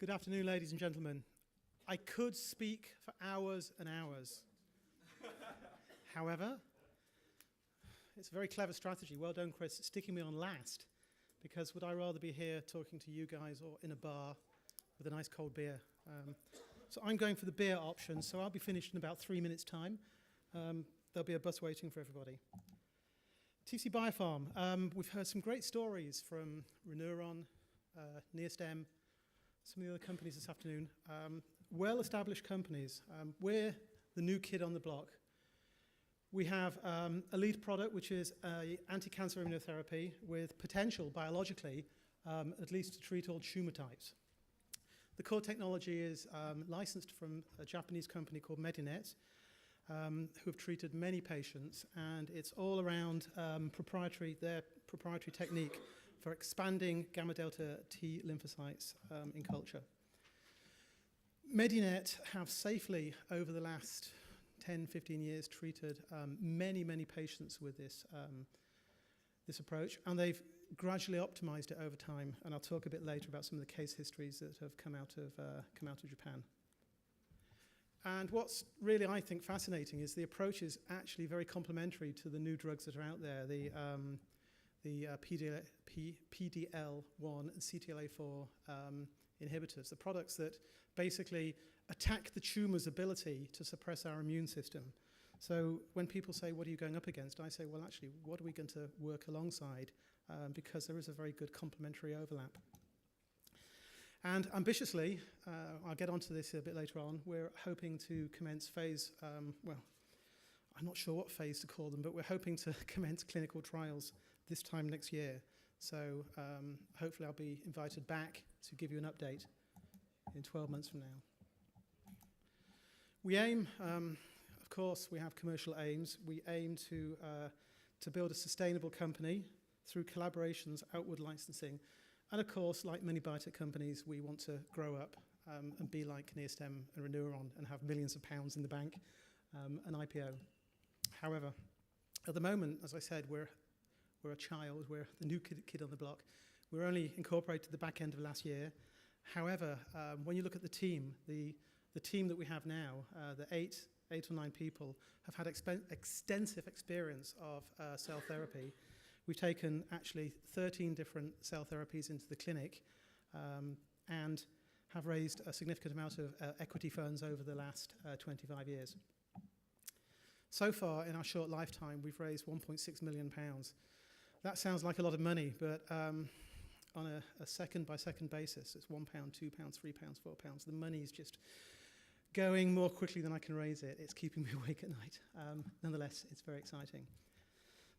Good afternoon, ladies and gentlemen. I could speak for hours and hours. However, it's a very clever strategy. Well done, Chris, sticking me on last, because would I rather be here talking to you guys or in a bar with a nice cold beer? So I'm going for the beer option, so I'll be finished in about 3 minutes' time. There'll be a bus waiting for everybody. TC Biopharm, we've heard some great stories from Renuron, Neostem, some of the other companies this afternoon. Well-established companies. We're the new kid on the block. We have a lead product, which is an anti-cancer immunotherapy with potential, biologically, at least to treat all tumor types. The core technology is licensed from a Japanese company called Medinet, who have treated many patients, and it's all around their proprietary technique for expanding gammadelta T lymphocytes in culture. Medinet have safely, over the last 10, 15 years, treated many, many patients with this approach, and they've gradually optimized it over time, and I'll talk a bit later about some of the case histories that have come out of Japan. And what's really, I think, fascinating is the approach is actually very complementary to the new drugs that are out there, the PDL1 and CTLA4 inhibitors, the products that basically attack the tumor's ability to suppress our immune system. So when people say, what are you going up against? I say, well, actually, what are we going to work alongside? Because there is a very good complementary overlap. And ambitiously, I'll get onto this a bit later on, we're hoping to commence phase, well, I'm not sure what phase to call them, but we're hoping to commence clinical trials this time next year. So hopefully I'll be invited back to give you an update in 12 months from now. We aim, of course, we have commercial aims. We aim to build a sustainable company through collaborations, outward licensing. And of course, like many biotech companies, we want to grow up and be like Neostem and Renuron and have millions of pounds in the bank, an IPO. However, at the moment, as I said, we're a child, we're the new kid on the block. We're only incorporated at the back end of last year. However, when you look at the team that we have now, the eight or nine people have had extensive experience of cell therapy. We've taken actually 13 different cell therapies into the clinic and have raised a significant amount of equity funds over the last 25 years. So far, in our short lifetime, we've raised £1.6 million. That sounds like a lot of money, but on a second-by-second basis, it's £1, £2, £3, £4. The money's just going more quickly than I can raise it. It's keeping me awake at night. Nonetheless, it's very exciting.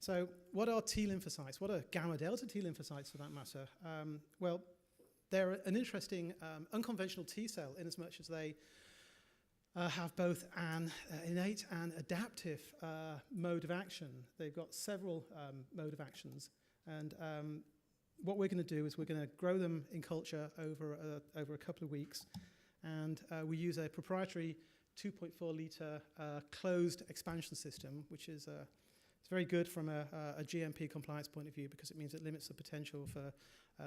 So what are T lymphocytes? What are gamma-delta T lymphocytes, for that matter? Well, they're an interesting unconventional T cell in as much as they have both an innate and adaptive mode of action. They've got several mode of actions. And what we're going to do is we're going to grow them in culture over a couple of weeks. And we use a proprietary 2.4-liter closed expansion system, which is it's very good from a GMP compliance point of view because it means it limits the potential for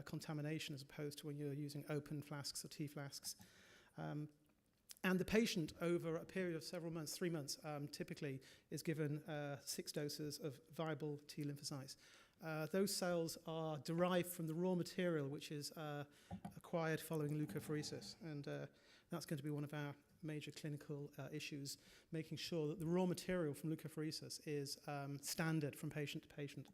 contamination as opposed to when you're using open flasks or T flasks. And the patient, over a period of several months, 3 months, typically is given 6 doses of viable T lymphocytes. Those cells are derived from the raw material, which is acquired following leukapheresis. And that's going to be one of our major clinical issues, making sure that the raw material from leukapheresis is standard from patient to patient.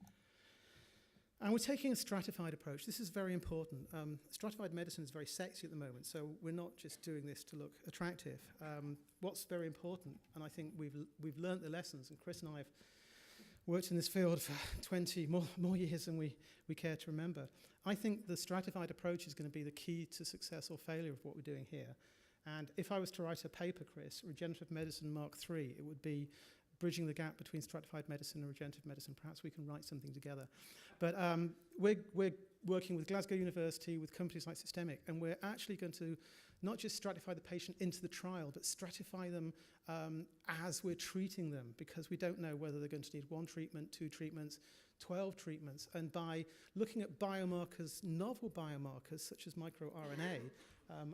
And we're taking a stratified approach. This is very important. Stratified medicine is very sexy at the moment, so we're not just doing this to look attractive. What's very important, and I think we've learned the lessons, and Chris and I have worked in this field for 20 more years than we care to remember. I think the stratified approach is going to be the key to success or failure of what we're doing here. And if I was to write a paper, Chris, Regenerative Medicine Mark III, it would be bridging the gap between stratified medicine and regenerative medicine. Perhaps we can write something together. But we're working with Glasgow University, with companies like Systemic, and we're actually going to not just stratify the patient into the trial, but stratify them as we're treating them, because we don't know whether they're going to need 1 treatment, 2 treatments, 12 treatments. And by looking at biomarkers, novel biomarkers, such as microRNA,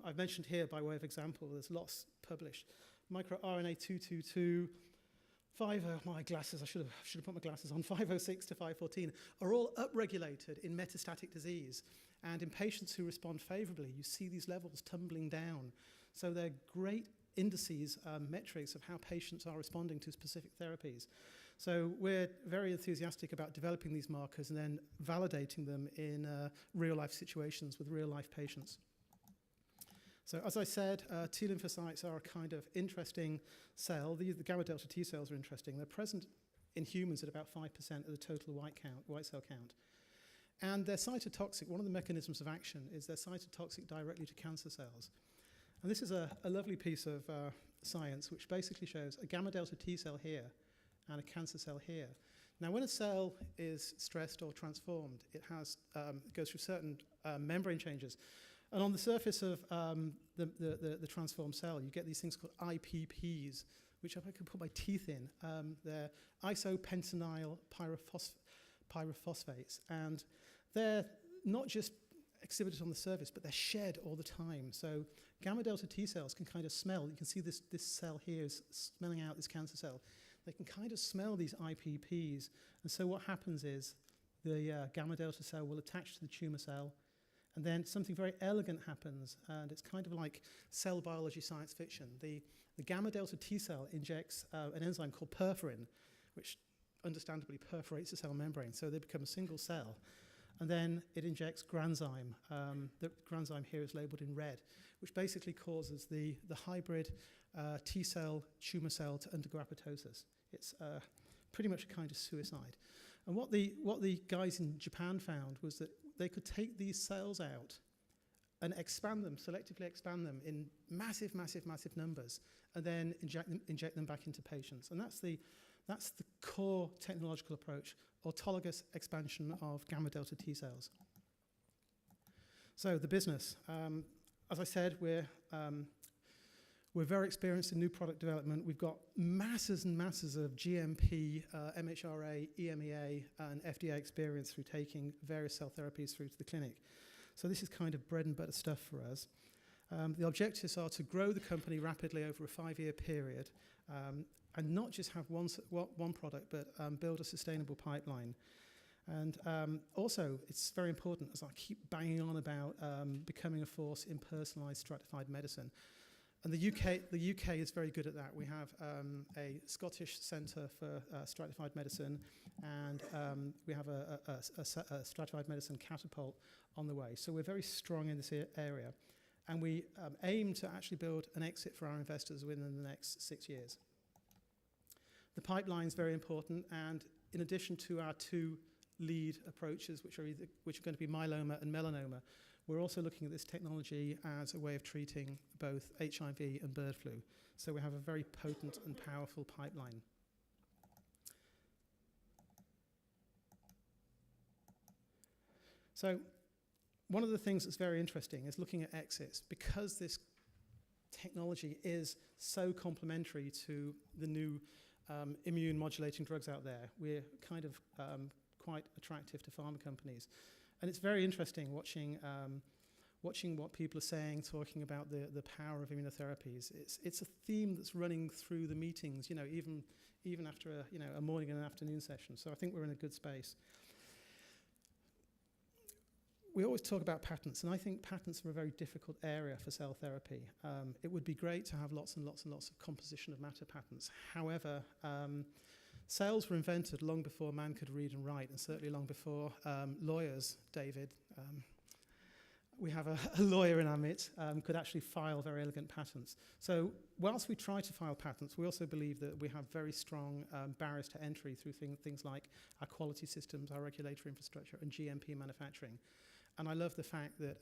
I've mentioned here, by way of example, there's lots published. MicroRNA 222, my glasses, I should have put my glasses on, 506 to 514, are all upregulated in metastatic disease. And in patients who respond favorably, you see these levels tumbling down. So they're great indices, metrics of how patients are responding to specific therapies. So we're very enthusiastic about developing these markers and then validating them in real-life situations with real-life patients. So as I said, T lymphocytes are a kind of interesting cell. The gammadelta T cells are interesting. They're present in humans at about 5% of the total white cell count. And they're cytotoxic. One of the mechanisms of action is they're cytotoxic directly to cancer cells. And this is a lovely piece of science which basically shows a gammadelta T cell here and a cancer cell here. Now, when a cell is stressed or transformed, it goes through certain membrane changes. And on the surface of the transformed cell, you get these things called IPPs, which if I could put my teeth in, they're isopentenyl pyrophosphates. And they're not just exhibited on the surface, but they're shed all the time. So gamma delta T cells can kind of smell. You can see this cell here is smelling out this cancer cell. They can kind of smell these IPPs. And so what happens is the gamma delta cell will attach to the tumor cell, and then something very elegant happens, and it's kind of like cell biology science fiction. The gamma delta T cell injects an enzyme called perforin, which understandably perforates the cell membrane, so they become a single cell. And then it injects granzyme. The granzyme here is labeled in red, which basically causes the hybrid T cell tumor cell to undergo apoptosis. It's pretty much a kind of suicide. And what the guys in Japan found was that they could take these cells out and expand them, selectively expand them in massive, massive, massive numbers, and then inject them back into patients. And that's the core technological approach, autologous expansion of gamma delta T cells. So the business, as I said, we're very experienced in new product development. We've got masses and masses of GMP, MHRA, EMEA, and FDA experience through taking various cell therapies through to the clinic. So this is kind of bread and butter stuff for us. The objectives are to grow the company rapidly over a 5-year period, and not just have one product, but build a sustainable pipeline. And also, it's very important, as I keep banging on about, becoming a force in personalised stratified medicine. And the UK is very good at that. We have a Scottish Centre for Stratified Medicine, and we have a stratified medicine catapult on the way. So we're very strong in this area. And we aim to actually build an exit for our investors within the next 6 years. The pipeline is very important, and in addition to our 2 lead approaches, which are going to be myeloma and melanoma, we're also looking at this technology as a way of treating both HIV and bird flu. So we have a very potent and powerful pipeline. So one of the things that's very interesting is looking at exits. Because this technology is so complementary to the new immune modulating drugs out there, we're kind of quite attractive to pharma companies. And it's very interesting watching what people are saying, talking about the power of immunotherapies. It's a theme that's running through the meetings, even after a morning and an afternoon session. So I think we're in a good space. We always talk about patents, and I think patents are a very difficult area for cell therapy. It would be great to have lots and lots and lots of composition of matter patents. However, cells were invented long before man could read and write, and certainly long before lawyers, David, we have a lawyer in our midst, could actually file very elegant patents. So whilst we try to file patents, we also believe that we have very strong barriers to entry through things like our quality systems, our regulatory infrastructure, and GMP manufacturing. And I love the fact that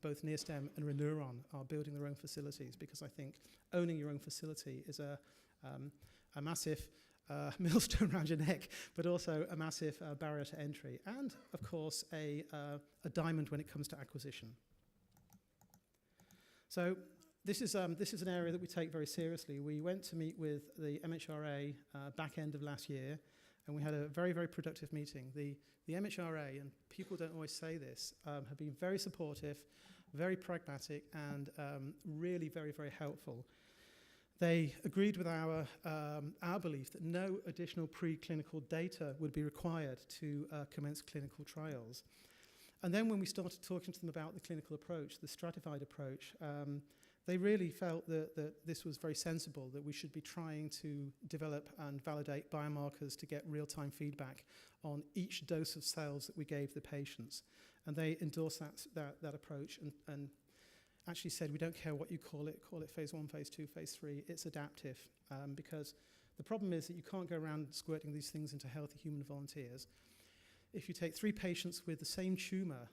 both Neostem and Reneuron are building their own facilities, because I think owning your own facility is a massive millstone around your neck, but also a massive barrier to entry, and of course a diamond when it comes to acquisition. So this is an area that we take very seriously. We went to meet with the MHRA back end of last year, and we had a very, very productive meeting. The MHRA, and people don't always say this, have been very supportive. very pragmatic, and really very, very helpful. They agreed with our belief that no additional preclinical data would be required to commence clinical trials. And then when we started talking to them about the clinical approach, the stratified approach, they really felt that this was very sensible, that we should be trying to develop and validate biomarkers to get real-time feedback on each dose of cells that we gave the patients. And they endorsed that approach and actually said, we don't care what you call it phase 1, phase 2, phase 3, it's adaptive. Because the problem is that you can't go around squirting these things into healthy human volunteers. If you take 3 patients with the same tumor,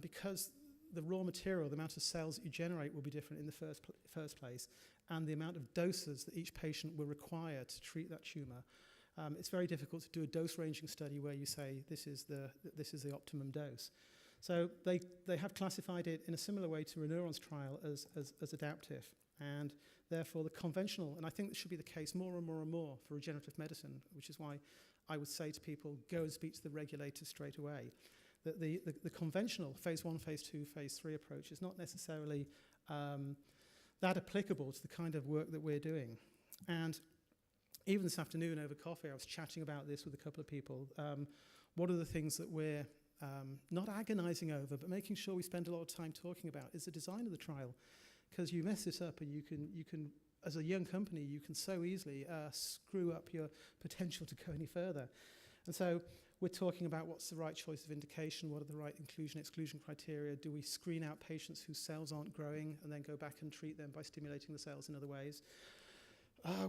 because the raw material, the amount of cells that you generate will be different in the first place, and the amount of doses that each patient will require to treat that tumor, it's very difficult to do a dose ranging study where you say this is the optimum dose. So they have classified it in a similar way to Reneuron's trial as adaptive, and therefore the conventional, and I think this should be the case more and more and more for regenerative medicine, which is why I would say to people, go and speak to the regulator straight away. That the conventional phase 1, phase 2, phase 3 approach is not necessarily that applicable to the kind of work that we're doing. And even this afternoon over coffee, I was chatting about this with a couple of people. One of the things that we're not agonizing over, but making sure we spend a lot of time talking about is the design of the trial. Because you mess this up and you can, as a young company, you can so easily screw up your potential to go any further. And so we're talking about what's the right choice of indication, what are the right inclusion-exclusion criteria, do we screen out patients whose cells aren't growing and then go back and treat them by stimulating the cells in other ways?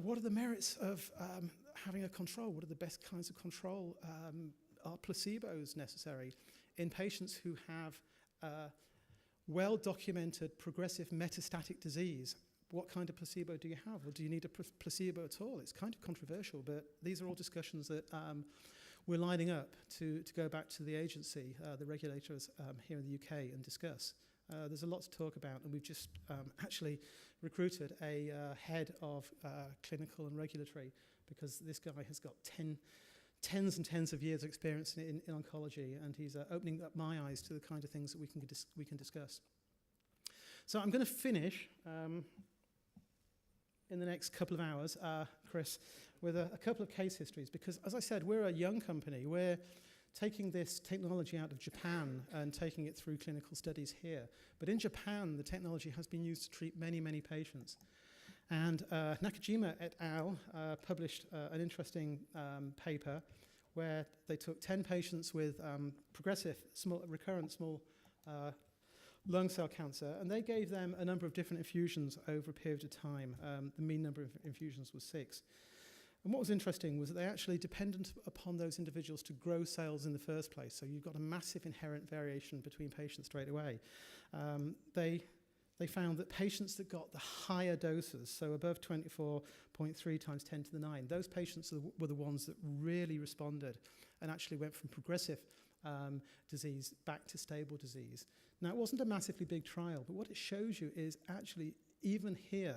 What are the merits of having a control? What are the best kinds of control? Are placebos necessary? In patients who have well-documented progressive metastatic disease, what kind of placebo do you have? Or do you need a placebo at all? It's kind of controversial, but these are all discussions that we're lining up to go back to the agency, the regulators here in the UK, and discuss. There's a lot to talk about, and we've just actually recruited a head of clinical and regulatory, because this guy has got tens and tens of years of experience in oncology, and he's opening up my eyes to the kind of things that we can discuss. So I'm going to finish in the next couple of hours, Chris, with a couple of case histories, because as I said, we're a young company. We're taking this technology out of Japan and taking it through clinical studies here. But in Japan, the technology has been used to treat many, many patients. And Nakajima et al. Published an interesting paper where they took 10 patients with progressive, recurrent small lung cell cancer, and they gave them a number of different infusions over a period of time. The mean number of infusions was 6. And what was interesting was that they actually depended upon those individuals to grow cells in the first place. So you've got a massive inherent variation between patients straight away. They found that patients that got the higher doses, so above 24.3 times 10 to the 9, those patients were the ones that really responded and actually went from progressive disease back to stable disease. Now, it wasn't a massively big trial, but what it shows you is actually, even here,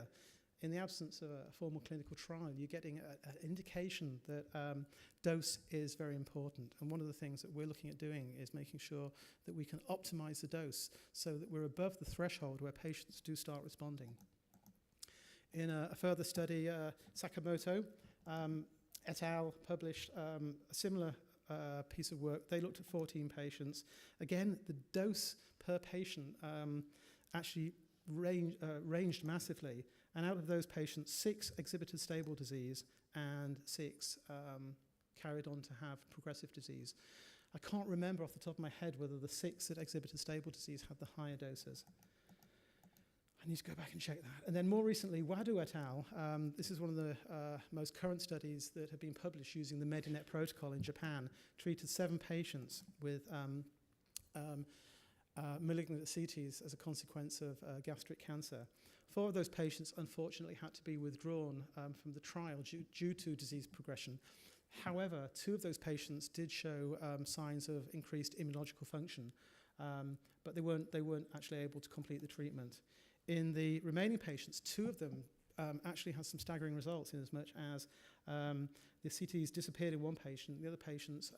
in the absence of a formal clinical trial, you're getting an indication that dose is very important. And one of the things that we're looking at doing is making sure that we can optimize the dose so that we're above the threshold where patients do start responding. In a further study, Sakamoto et al. Published a similar piece of work. They looked at 14 patients. Again, the dose per patient actually ranged massively. And out of those patients, 6 exhibited stable disease and 6 carried on to have progressive disease. I can't remember off the top of my head whether the 6 that exhibited stable disease had the higher doses. I need to go back and check that. And then more recently, Wadu et al. This is one of the most current studies that have been published using the Medinet protocol in Japan, treated 7 patients with malignant ascites as a consequence of gastric cancer. 4 of those patients, unfortunately, had to be withdrawn from the trial due to disease progression. However, 2 of those patients did show signs of increased immunological function, but they weren't actually able to complete the treatment. In the remaining patients, 2 of them actually had some staggering results, in as much as the CTs disappeared in one patient. The other patients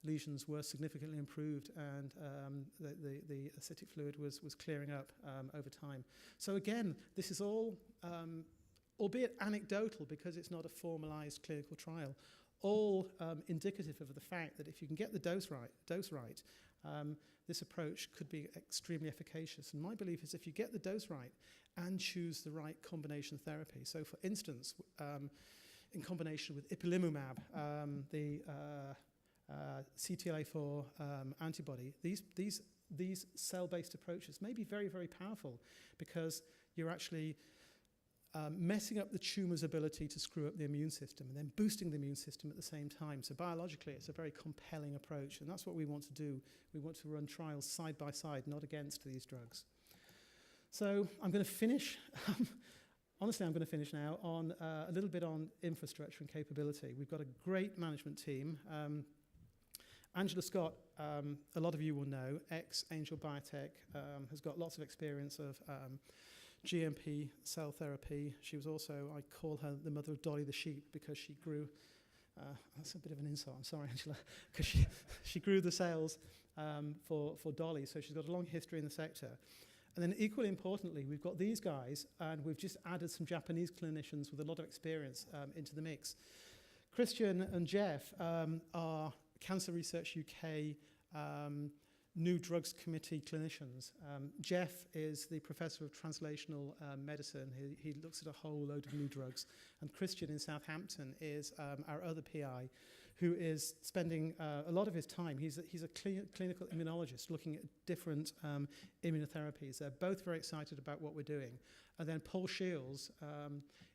lesions were significantly improved, and the acidic fluid was clearing up over time. So again, this is all, albeit anecdotal because it's not a formalized clinical trial, all indicative of the fact that if you can get the dose right, this approach could be extremely efficacious. And my belief is if you get the dose right and choose the right combination therapy. So for instance, in combination with ipilimumab, the CTLA-4 antibody, these cell-based approaches may be very, very powerful because you're actually messing up the tumour's ability to screw up the immune system and then boosting the immune system at the same time. So biologically, it's a very compelling approach, and that's what we want to do. We want to run trials side by side, not against these drugs. So I'm going to finish, honestly, I'm going to finish now on a little bit on infrastructure and capability. We've got a great management team. Angela Scott, a lot of you will know, ex-Angel Biotech, has got lots of experience of GMP cell therapy. She was also, I call her the mother of Dolly the sheep because she grew, that's a bit of an insult, I'm sorry Angela, because she grew the cells for Dolly, so she's got a long history in the sector. And then equally importantly, we've got these guys, and we've just added some Japanese clinicians with a lot of experience into the mix. Christian and Jeff are Cancer Research UK New Drugs Committee clinicians. Jeff is the Professor of Translational Medicine. He looks at a whole load of new drugs. And Christian in Southampton is our other PI, who is spending a lot of his time. He's a clinical immunologist looking at different immunotherapies. They're both very excited about what we're doing. And then Paul Shields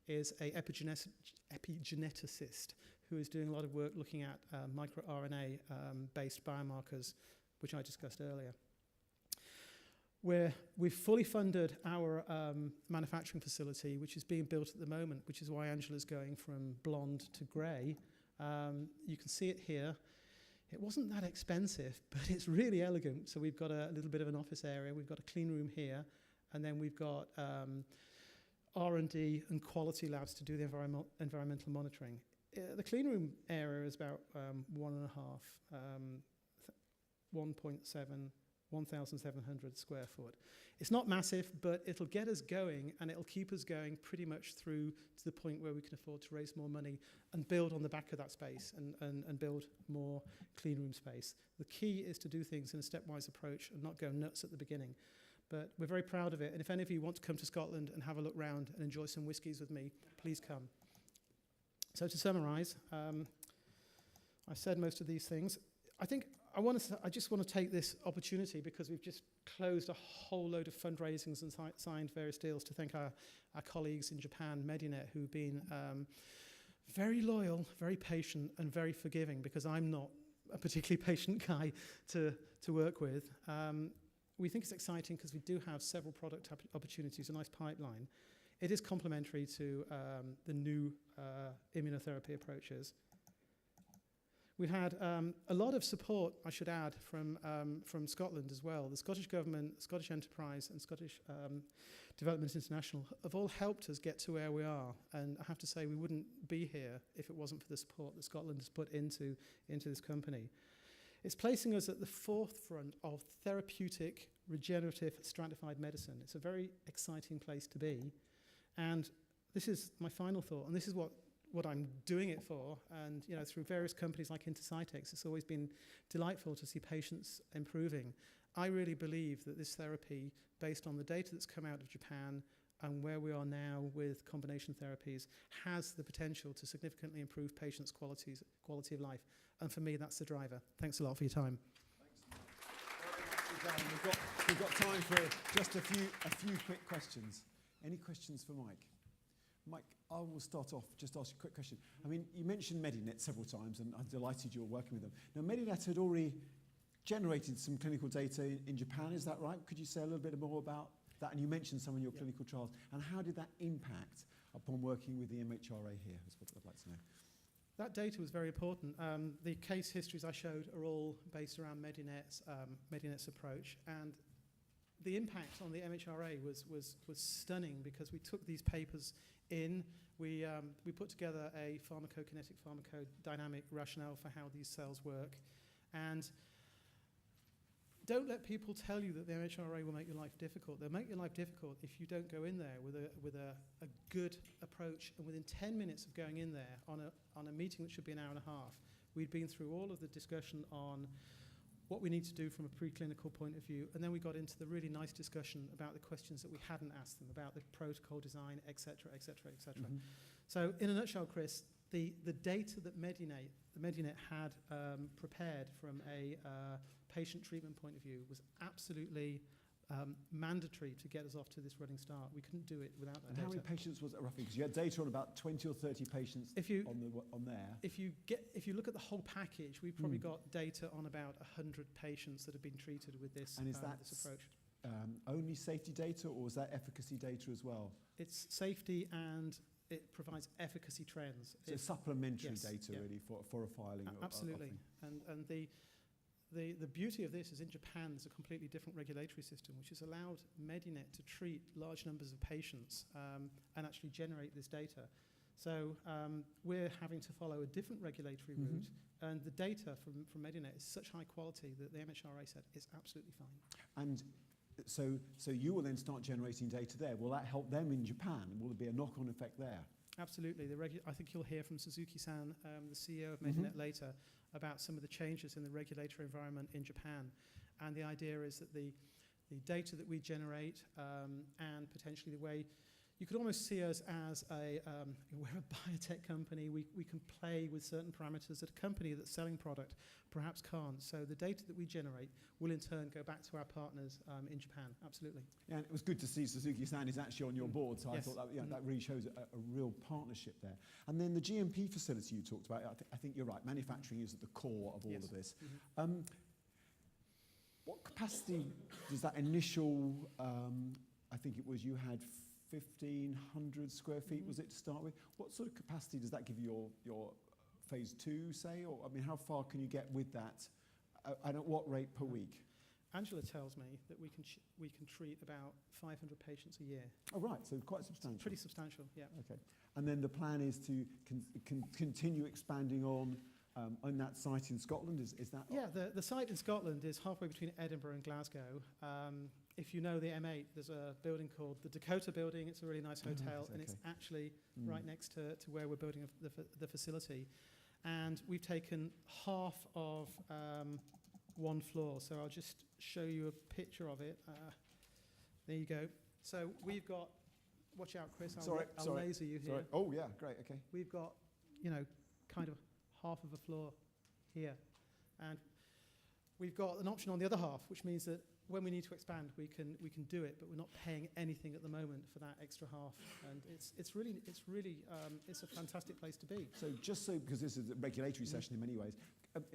is an epigeneticist who is doing a lot of work looking at microRNA-based biomarkers, which I discussed earlier. We've fully funded our manufacturing facility, which is being built at the moment, which is why Angela's going from blonde to grey. You can see it here. It wasn't that expensive, but it's really elegant. So we've got a little bit of an office area. We've got a clean room here, and then we've got R&D and quality labs to do the environmental monitoring. The clean room area is about 1,700 square foot. It's not massive, but it'll get us going, and it'll keep us going pretty much through to the point where we can afford to raise more money and build on the back of that space and build more clean room space. The key is to do things in a stepwise approach and not go nuts at the beginning. But we're very proud of it, and if any of you want to come to Scotland and have a look round and enjoy some whiskies with me, please come. So to summarise, I've said most of these things. I just want to take this opportunity, because we've just closed a whole load of fundraisings and signed various deals, to thank our colleagues in Japan, Medinet, who've been very loyal, very patient, and very forgiving, because I'm not a particularly patient guy to work with. We think it's exciting because we do have several product opportunities, a nice pipeline. It is complementary to the new immunotherapy approaches. We've had a lot of support, I should add, from Scotland as well. The Scottish Government, Scottish Enterprise, and Scottish Development International have all helped us get to where we are. And I have to say, we wouldn't be here if it wasn't for the support that Scotland has put into this company. It's placing us at the forefront of therapeutic, regenerative, stratified medicine. It's a very exciting place to be. And this is my final thought, and this is what I'm doing it for. And through various companies like Intercytex, it's always been delightful to see patients improving. I really believe that this therapy, based on the data that's come out of Japan and where we are now with combination therapies, has the potential to significantly improve patients' quality of life. And for me, that's the driver. Thanks a lot for your time. Thanks. We've got time for just a few quick questions. Any questions for Mike? Mike, I will start off, just ask you a quick question. I mean, you mentioned Medinet several times, and I'm delighted you're working with them. Now, Medinet had already generated some clinical data in Japan, is that right? Could you say a little bit more about that? And you mentioned some of your clinical trials. And how did that impact upon working with the MHRA here, is what I'd like to know. That data was very important. The case histories I showed are all based around Medinet's approach. And the impact on the MHRA was stunning, because we took these papers in, we put together a pharmacokinetic, pharmacodynamic rationale for how these cells work, And don't let people tell you that the MHRA will make your life difficult. They'll make your life difficult if you don't go in there with a good approach. And within 10 minutes of going in there on a meeting that should be an hour and a half, we'd been through all of the discussion on what we need to do from a preclinical point of view, and then we got into the really nice discussion about the questions that we hadn't asked them, about the protocol design, et cetera, et cetera, et cetera. So in a nutshell, Chris, the data that Medinet had prepared from a patient treatment point of view was absolutely mandatory to get us off to this running start. We couldn't do it without that data. How many patients was it roughly? Because you had data on about 20 or 30 patients on there. If you look at the whole package, we've probably got data on about 100 patients that have been treated with this, and is that this approach. Only safety data, or is that efficacy data as well? It's safety, and it provides efficacy trends. So it's supplementary data really for a filing. Absolutely. And the beauty of this is in Japan there's a completely different regulatory system which has allowed Medinet to treat large numbers of patients and actually generate this data. So we're having to follow a different regulatory route, and the data from Medinet is such high quality that the MHRA said it's absolutely fine. And so you will then start generating data there. Will that help them in Japan? Will there be a knock-on effect there? Absolutely. I think you'll hear from Suzuki-san, the CEO of Medinet, later, about some of the changes in the regulatory environment in Japan. And the idea is that the data that we generate and potentially the way you could almost see us as we're a biotech company. We can play with certain parameters that a company that's selling product perhaps can't. So the data that we generate will in turn go back to our partners in Japan. Absolutely. Yeah, and it was good to see Suzuki-san is actually on your board. So Yes. I thought that really shows a real partnership there. And then the GMP facility you talked about, I think you're right. Manufacturing is at the core of all of this. What capacity does that initial, I think it was you had 1,500 square feet, was it, to start with? What sort of capacity does that give you your phase 2, say? Or, I mean, how far can you get with that, and at what rate per week? Angela tells me that we can treat about 500 patients a year. Oh, right, so quite substantial. Pretty substantial, yeah. Okay. And then the plan is to continue expanding on that site in Scotland? Is that? Yeah, the site in Scotland is halfway between Edinburgh and Glasgow. If you know the M8, there's a building called the Dakota Building. It's a really nice hotel, and it's actually right next to where we're building the facility. And we've taken half of one floor, so I'll just show you a picture of it. There you go. So we've got, watch out, Chris, I'll laser you here. Sorry. Oh, yeah, great, okay. We've got, kind of half of a floor here. And we've got an option on the other half, which means that when we need to expand, we can do it, but we're not paying anything at the moment for that extra half. And it's really a fantastic place to be. So just because this is a regulatory session in many ways,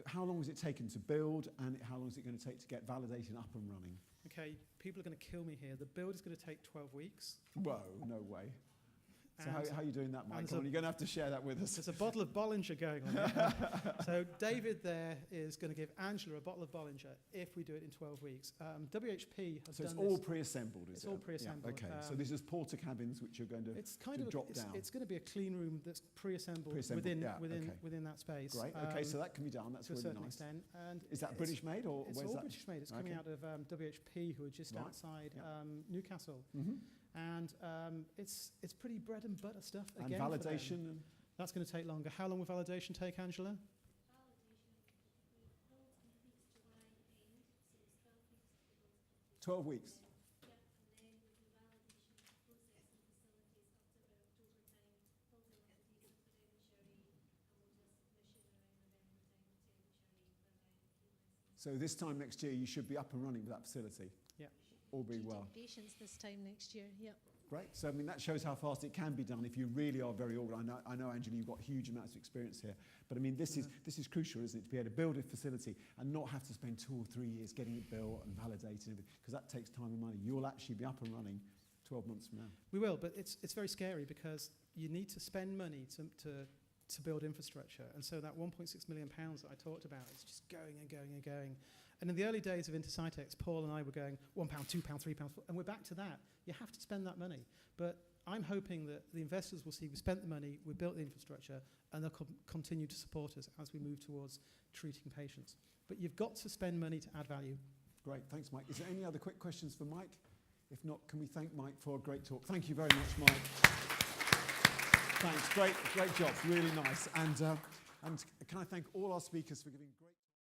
how long has it taken to build, and how long is it going to take to get validated up and running? Okay, people are going to kill me here. The build is going to take 12 weeks. Whoa, no way. So how are you doing that, Mike? You're going to have to share that with us. There's a bottle of Bollinger going on here. So David there is going to give Angela a bottle of Bollinger if we do it in 12 weeks. WHP has done this. So it's all pre-assembled, is it? It's all pre-assembled. Yeah, okay, so this is porter cabins which you're going to drop down. It's going to be a clean room that's pre-assembled within that space. Great, okay, so that can be done. That's to really a certain nice. extent. And is that British made, or it's where's all that? British made. It's coming out of WHP, who are just outside Newcastle. And it's pretty bread and butter stuff. And again, validation? That's going to take longer. How long will validation take, Angela? 12 weeks. So this time next year, you should be up and running with that facility. Yeah. All being well. Patients this time next year, yeah. Great. So, I mean, that shows how fast it can be done if you really are very organised. I know, Angela, you've got huge amounts of experience here. But, I mean, this is crucial, isn't it, to be able to build a facility and not have to spend 2 or 3 years getting it built and validated, because that takes time and money. You'll actually be up and running 12 months from now. We will, but it's very scary because you need to spend money to build infrastructure. And so that £1.6 million that I talked about is just going and going and going. And in the early days of Intercytex, Paul and I were going £1, £2, £3, and we're back to that. You have to spend that money. But I'm hoping that the investors will see we spent the money, we built the infrastructure, and they'll continue to support us as we move towards treating patients. But you've got to spend money to add value. Great, thanks, Mike. Is there any other quick questions for Mike? If not, can we thank Mike for a great talk? Thank you very much, Mike. Thanks, great job, really nice. And can I thank all our speakers for giving great...